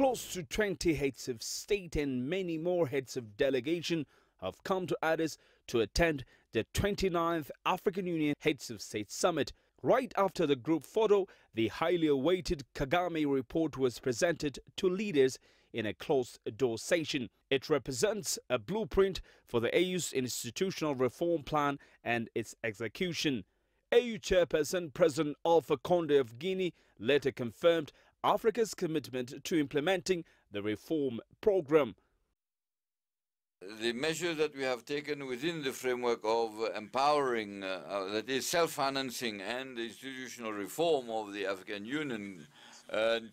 Close to 20 heads of state and many more heads of delegation have come to Addis to attend the 29th African Union Heads of State Summit. Right after the group photo, the highly awaited Kagame report was presented to leaders in a closed-door session. It represents a blueprint for the AU's institutional reform plan and its execution. AU chairperson President Alpha Conde of Guinea later confirmed Africa's commitment to implementing the reform program. The measures that we have taken within the framework of empowering, that is self-financing and institutional reform of the African Union,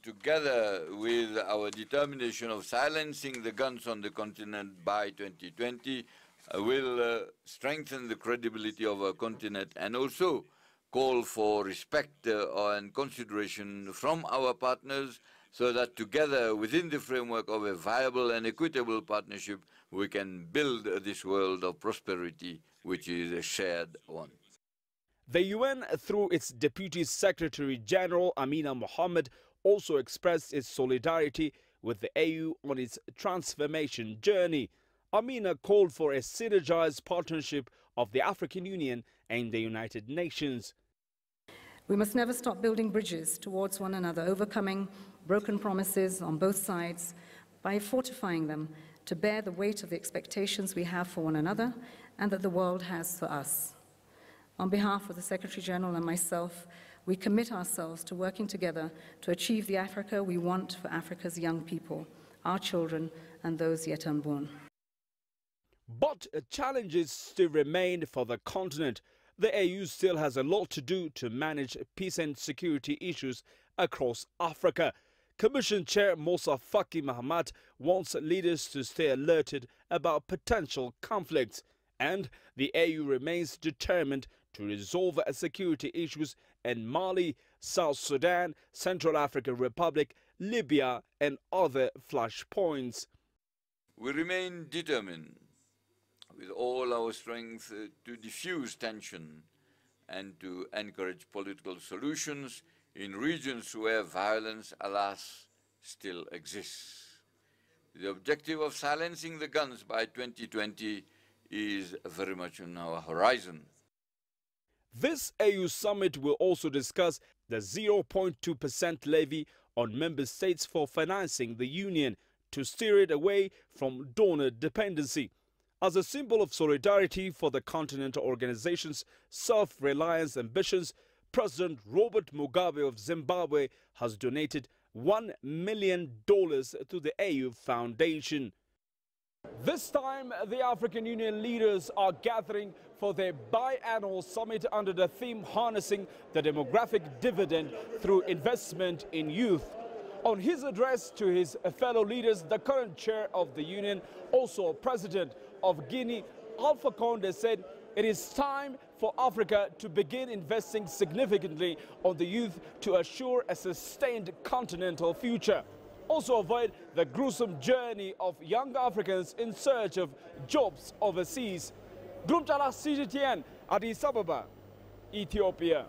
together with our determination of silencing the guns on the continent by 2020, will strengthen the credibility of our continent and also call for respect and consideration from our partners, so that together within the framework of a viable and equitable partnership we can build this world of prosperity which is a shared one. The UN, through its Deputy Secretary General Amina Mohammed, also expressed its solidarity with the AU on its transformation journey. Amina called for a synergized partnership of the African Union and the United Nations. We must never stop building bridges towards one another, overcoming broken promises on both sides by fortifying them to bear the weight of the expectations we have for one another and that the world has for us. On behalf of the Secretary General and myself, we commit ourselves to working together to achieve the Africa we want for Africa's young people, our children and those yet unborn. But challenges still remain for the continent. The AU still has a lot to do to manage peace and security issues across Africa. Commission Chair Moussa Faki Mahamat wants leaders to stay alerted about potential conflicts, and the AU remains determined to resolve security issues in Mali, South Sudan, Central African Republic, Libya and other flashpoints. We remain determined with all our strength to diffuse tension and to encourage political solutions in regions where violence, alas, still exists. The objective of silencing the guns by 2020 is very much on our horizon. This AU summit will also discuss the 0.2% levy on member states for financing the union to steer it away from donor dependency. As a symbol of solidarity for the continental organization's self-reliance ambitions, President Robert Mugabe of Zimbabwe has donated $1 million to the AU Foundation. This time, the African Union leaders are gathering for their biannual summit under the theme Harnessing the Demographic Dividend Through Investment in Youth. On his address to his fellow leaders, the current chair of the union, also president of Guinea, Alpha Conde, said it is time for Africa to begin investing significantly on the youth to assure a sustained continental future. Also avoid the gruesome journey of young Africans in search of jobs overseas. Girum, Chala, CGTN, Addis Ababa, Ethiopia.